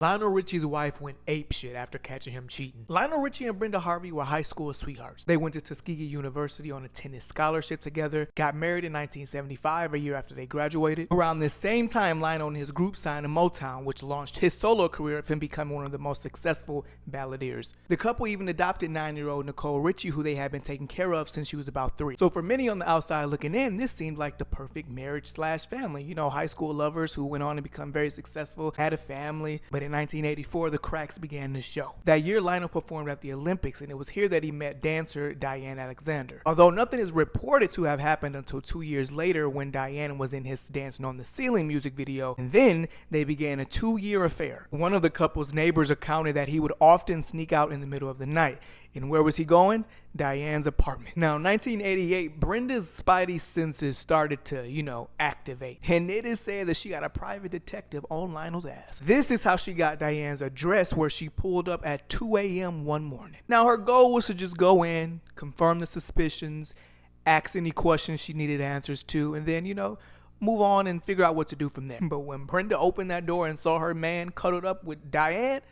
Lionel Richie's wife went apeshit after catching him cheating. Lionel Richie and Brenda Harvey were high school sweethearts. They went to Tuskegee University on a tennis scholarship together, got married in 1975, a year after they graduated. Around this same time, Lionel and his group signed to Motown, which launched his solo career of him becoming one of the most successful balladeers. The couple even adopted 9-year-old Nicole Richie, who they had been taking care of since she was about 3. So for many on the outside looking in, this seemed like the perfect marriage/family. You know, high school lovers who went on to become very successful, had a family. But in 1984, the cracks began to show. That year, Lionel performed at the Olympics, and it was here that he met dancer Diane Alexander. Although nothing is reported to have happened until 2 years later when Diane was in his Dancing on the Ceiling music video, and then they began a 2-year affair. One of the couple's neighbors recounted that he would often sneak out in the middle of the night. And where was he going? Diane's apartment. Now, in 1988, Brenda's spidey senses started to, activate. And it is said that she got a private detective on Lionel's ass. This is how she got Diane's address, where she pulled up at 2 a.m. one morning. Now, her goal was to just go in, confirm the suspicions, ask any questions she needed answers to, and then, move on and figure out what to do from there. But when Brenda opened that door and saw her man cuddled up with Diane,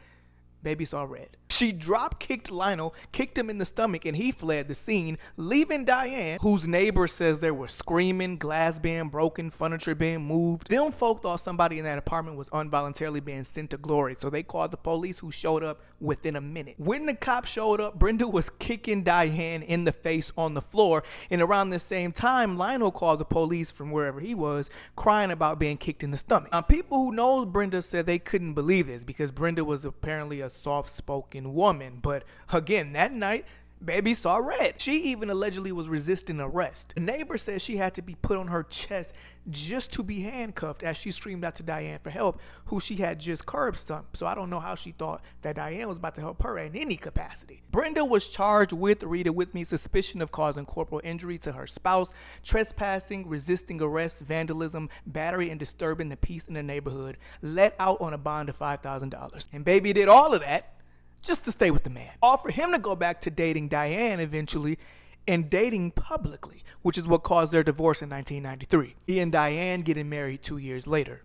baby saw red. She drop-kicked Lionel, kicked him in the stomach, and he fled the scene, leaving Diane, whose neighbor says there were screaming, glass being broken, furniture being moved. Them folk thought somebody in that apartment was involuntarily being sent to glory, so they called the police, who showed up within a minute. When the cops showed up, Brenda was kicking Diane in the face on the floor, and around the same time, Lionel called the police from wherever he was, crying about being kicked in the stomach. Now, people who know Brenda said they couldn't believe this, because Brenda was apparently a soft-spoken woman, but again, that night, baby saw red. She even allegedly was resisting arrest. A neighbor says she had to be put on her chest just to be handcuffed as she screamed out to Diane for help, who she had just curb stomped. So I don't know how she thought that Diane was about to help her in any capacity. Brenda was charged with, read it with me, suspicion of causing corporal injury to her spouse, trespassing, resisting arrest, vandalism, battery, and disturbing the peace in the neighborhood, let out on a bond of $5,000. And baby did all of that just to stay with the man. All for him to go back to dating Diane eventually, and dating publicly, which is what caused their divorce in 1993. He and Diane getting married 2 years later.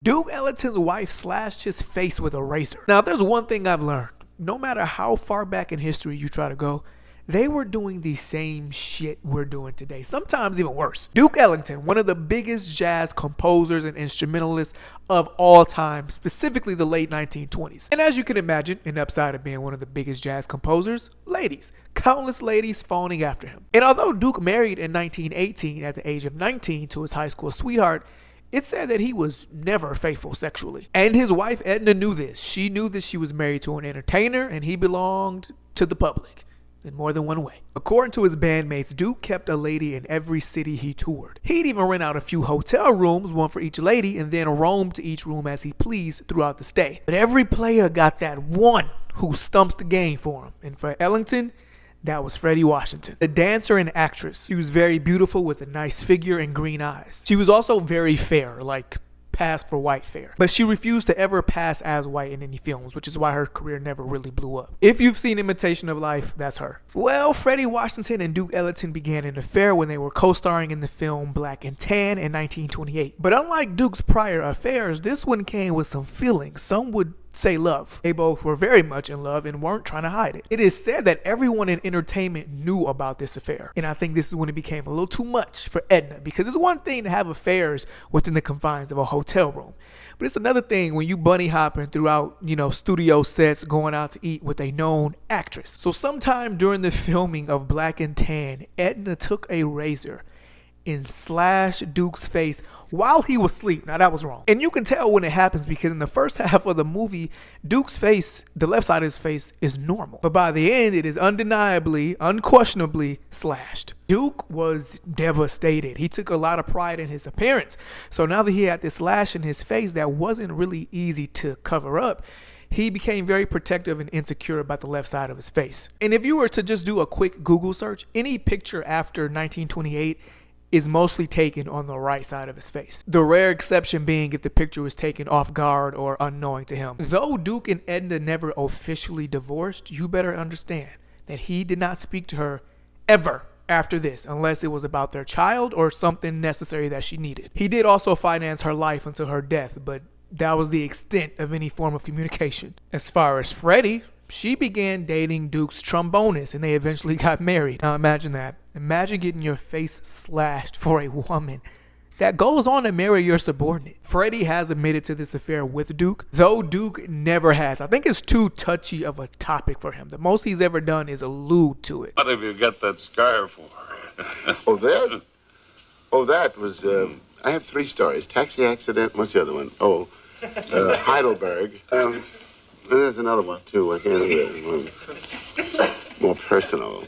Duke Ellington's wife slashed his face with a razor. Now, there's one thing I've learned. No matter how far back in history you try to go, they were doing the same shit we're doing today, sometimes even worse. Duke Ellington, one of the biggest jazz composers and instrumentalists of all time, specifically the late 1920s. And as you can imagine, an upside of being one of the biggest jazz composers, ladies. Countless ladies fawning after him. And although Duke married in 1918 at the age of 19 to his high school sweetheart, it's said that he was never faithful sexually. And his wife Edna knew this. She knew that she was married to an entertainer and he belonged to the public in more than one way. According to his bandmates, Duke kept a lady in every city he toured. He'd even rent out a few hotel rooms, one for each lady, and then roam to each room as he pleased throughout the stay. But every player got that one who stumps the game for him. And for Ellington, that was Freddie Washington, the dancer and actress. She was very beautiful with a nice figure and green eyes. She was also very fair, like passed for white fair. But she refused to ever pass as white in any films, which is why her career never really blew up. If you've seen Imitation of Life, that's her. Well, Freddie Washington and Duke Ellington began an affair when they were co-starring in the film Black and Tan in 1928. But unlike Duke's prior affairs, this one came with some feelings. Some would say love. They both were very much in love and weren't trying to hide it. It is said that everyone in entertainment knew about this affair. And I think this is when it became a little too much for Edna, because it's one thing to have affairs within the confines of a hotel room, but it's another thing when you bunny hopping throughout, studio sets, going out to eat with a known actress. So sometime during the filming of Black and Tan, Edna took a razor and slashed Duke's face while he was asleep. Now that was wrong. And you can tell when it happens because in the first half of the movie, Duke's face, the left side of his face, is normal. But by the end, it is undeniably, unquestionably slashed. Duke was devastated. He took a lot of pride in his appearance. So now that he had this slash in his face that wasn't really easy to cover up, he became very protective and insecure about the left side of his face. And if you were to just do a quick Google search, any picture after 1928 is mostly taken on the right side of his face. The rare exception being if the picture was taken off guard or unknowing to him. Though Duke and Edna never officially divorced, you better understand that he did not speak to her ever after this, unless it was about their child or something necessary that she needed. He did also finance her life until her death, but that was the extent of any form of communication. As far as Freddie, she began dating Duke's trombonist and they eventually got married. Now imagine that. Imagine getting your face slashed for a woman that goes on to marry your subordinate. Freddie has admitted to this affair with Duke, though Duke never has. I think it's too touchy of a topic for him. The most he's ever done is allude to it. What have you got that scar for? Oh, this? Oh, that was, I have 3 stories. Taxi accident, what's the other one? Oh, Heidelberg. There's another one, too. I can't remember. More personal.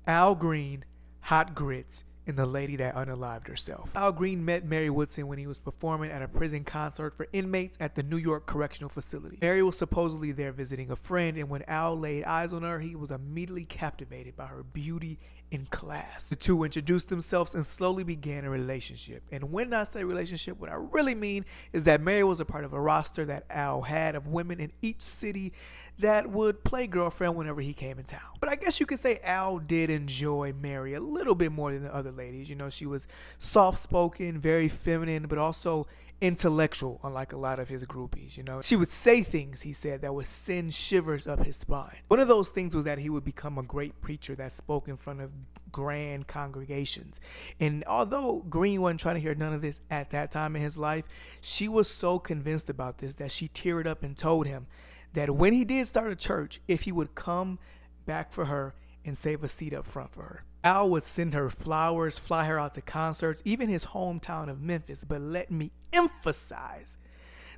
Al Green, Hot Grits, and the lady that unalived herself. Al Green met Mary Woodson when he was performing at a prison concert for inmates at the New York Correctional Facility. Mary was supposedly there visiting a friend, and when Al laid eyes on her, he was immediately captivated by her beauty and class. The two introduced themselves and slowly began a relationship. And when I say relationship, what I really mean is that Mary was a part of a roster that Al had of women in each city that would play girlfriend whenever he came in town. But I guess you could say Al did enjoy Mary a little bit more than the other ladies. You know, she was soft-spoken, very feminine, but also intellectual, unlike a lot of his groupies. You know, she would say things, he said, that would send shivers up his spine. One of those things was that he would become a great preacher that spoke in front of grand congregations. And although Green wasn't trying to hear none of this at that time in his life, she was so convinced about this that she teared up and told him that when he did start a church, if he would come back for her and save a seat up front for her. Al would send her flowers, fly her out to concerts, even his hometown of Memphis. But let me emphasize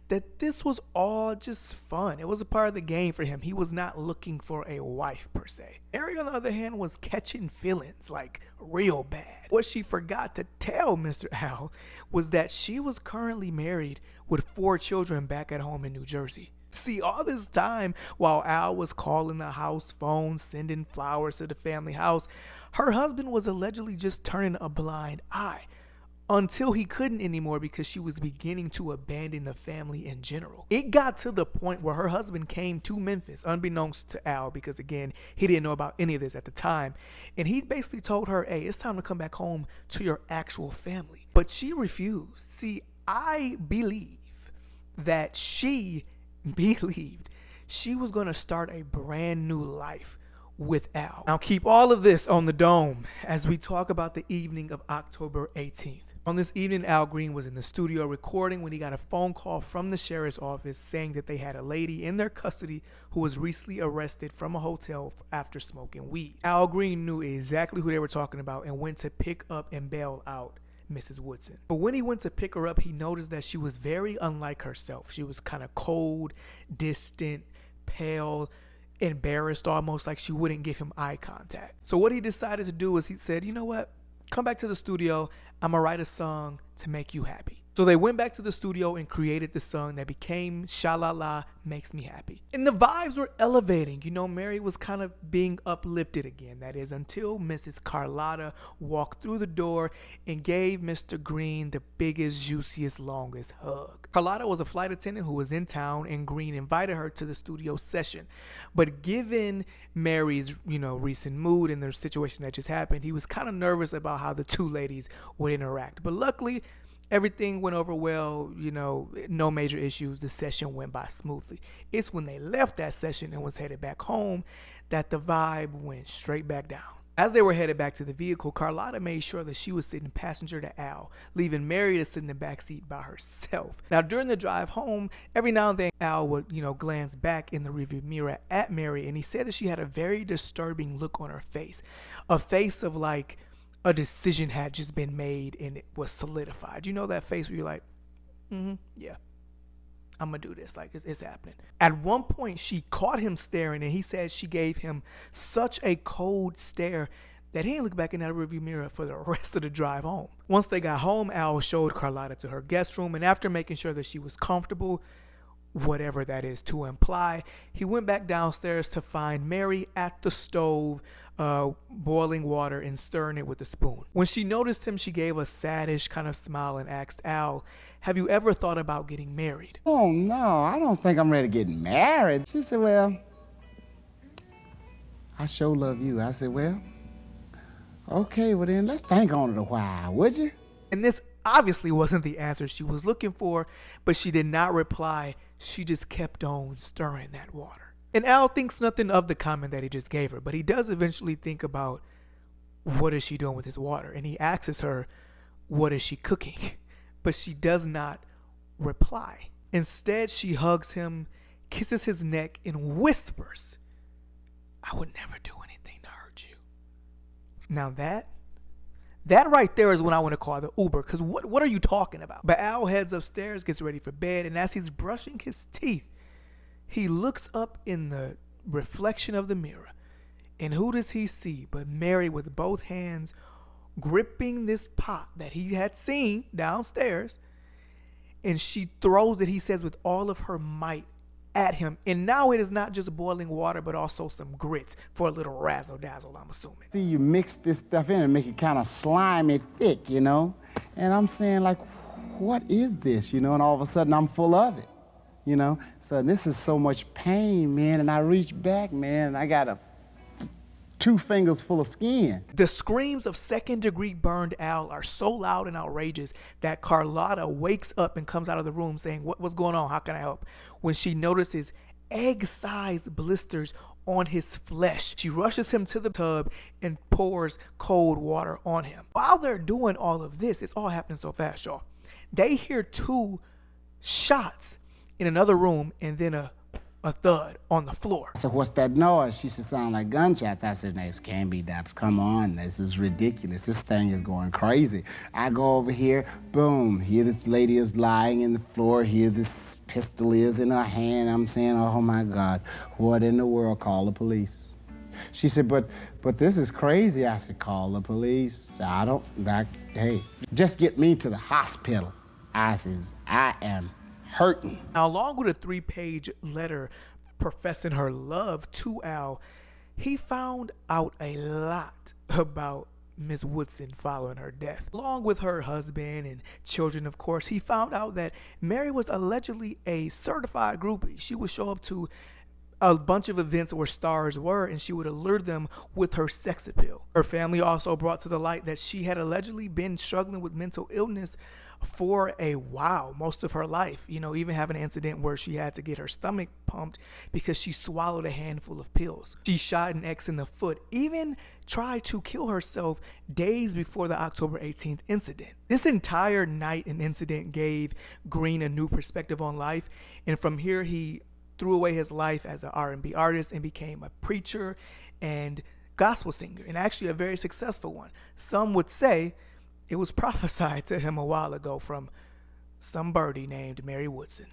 that this was all just fun. It was a part of the game for him. He was not looking for a wife per se. Mary, on the other hand, was catching feelings like real bad. What she forgot to tell Mr. Al was that she was currently married with 4 children back at home in New Jersey. See, all this time while Al was calling the house phone, sending flowers to the family house, her husband was allegedly just turning a blind eye until he couldn't anymore because she was beginning to abandon the family in general. It got to the point where her husband came to Memphis, unbeknownst to Al, because again, he didn't know about any of this at the time. And he basically told her, hey, it's time to come back home to your actual family. But she refused. See, I believe that she believed she was going to start a brand new life with Al. Now keep all of this on the dome as we talk about the evening of October 18th. On this evening, Al Green was in the studio recording when he got a phone call from the sheriff's office saying that they had a lady in their custody who was recently arrested from a hotel after smoking weed. Al Green knew exactly who they were talking about and went to pick up and bail out Mrs. Woodson. But when he went to pick her up, he noticed that she was very unlike herself. She was kind of cold, distant, pale, embarrassed, almost like she wouldn't give him eye contact. So what he decided to do was he said, you know what? Come back to the studio. I'm gonna write a song to make you happy. So they went back to the studio and created the song that became Sha-La-La Makes Me Happy. And the vibes were elevating. You know, Mary was kind of being uplifted again. That is, until Mrs. Carlotta walked through the door and gave Mr. Green the biggest, juiciest, longest hug. Carlotta was a flight attendant who was in town, and Green invited her to the studio session. But given Mary's, recent mood and the situation that just happened, he was kind of nervous about how the two ladies would interact. But luckily, everything went over well, no major issues. The session went by smoothly. It's when they left that session and was headed back home that the vibe went straight back down. As they were headed back to the vehicle, Carlotta made sure that she was sitting passenger to Al, leaving Mary to sit in the back seat by herself. Now, during the drive home, every now and then Al would, glance back in the rearview mirror at Mary, and he said that she had a very disturbing look on her face. A face of like a decision had just been made and it was solidified. You know that face where you're like, yeah, I'm gonna do this. Like, it's happening. At one point, she caught him staring, and he said she gave him such a cold stare that he didn't look back in that rearview mirror for the rest of the drive home. Once they got home, Al showed Carlotta to her guest room, and after making sure that she was comfortable, whatever that is to imply, he went back downstairs to find Mary at the stove, boiling water and stirring it with a spoon. When she noticed him, she gave a saddish kind of smile and asked Al, have you ever thought about getting married? Oh, no, I don't think I'm ready to get married. She said, well, I sure love you. I said, well, okay, well then let's think on it a while, would you? And this obviously wasn't the answer she was looking for, but she did not reply. She just kept on stirring that water. And Al thinks nothing of the comment that he just gave her, but he does eventually think about what is she doing with his water? And he asks her, what is she cooking? But she does not reply. Instead, she hugs him, kisses his neck, and whispers, I would never do anything to hurt you. Now that right there is when I want to call the Uber, because what are you talking about? But Al heads upstairs, gets ready for bed, and as he's brushing his teeth, he looks up in the reflection of the mirror. And who does he see but Mary with both hands gripping this pot that he had seen downstairs, and she throws it, he says, with all of her might at him. And now it is not just boiling water, but also some grits for a little razzle dazzle, I'm assuming. See, you mix this stuff in and make it kind of slimy thick, you know? And I'm saying, like, what is this, you know? And all of a sudden I'm full of it, you know? So this is so much pain, man. And I reach back, man, and I got 2 fingers full of skin. The screams of second-degree burned Al are so loud and outrageous that Carlotta wakes up and comes out of the room saying, what's going on? How can I help? When she notices egg-sized blisters on his flesh, she rushes him to the tub and pours cold water on him. While they're doing all of this, it's all happening so fast, y'all. They hear 2 shots in another room and then a thud on the floor. I said, what's that noise? She said, sound like gunshots. I said, this can't be that. Come on, this is ridiculous. This thing is going crazy. I go over here, boom, here this lady is lying in the floor. Here this pistol is in her hand. I'm saying, oh my God, what in the world? Call the police. She said, but this is crazy. I said, call the police. Hey, just get me to the hospital. I says, I am hurting. Now, along with a 3-page letter professing her love to Al, he found out a lot about Miss Woodson following her death. Along with her husband and children, of course, he found out that Mary was allegedly a certified groupie. She would show up to a bunch of events where stars were, and she would allure them with her sex appeal. Her family also brought to the light that she had allegedly been struggling with mental illness for a while, most of her life, you know, even having an incident where she had to get her stomach pumped because she swallowed a handful of pills. She shot an ex in the foot, even tried to kill herself days before the October 18th incident. This entire night and incident gave Green a new perspective on life, and from here he threw away his life as an R&B artist and became a preacher and gospel singer, and actually a very successful one. Some would say it was prophesied to him a while ago from some birdie named Mary Woodson.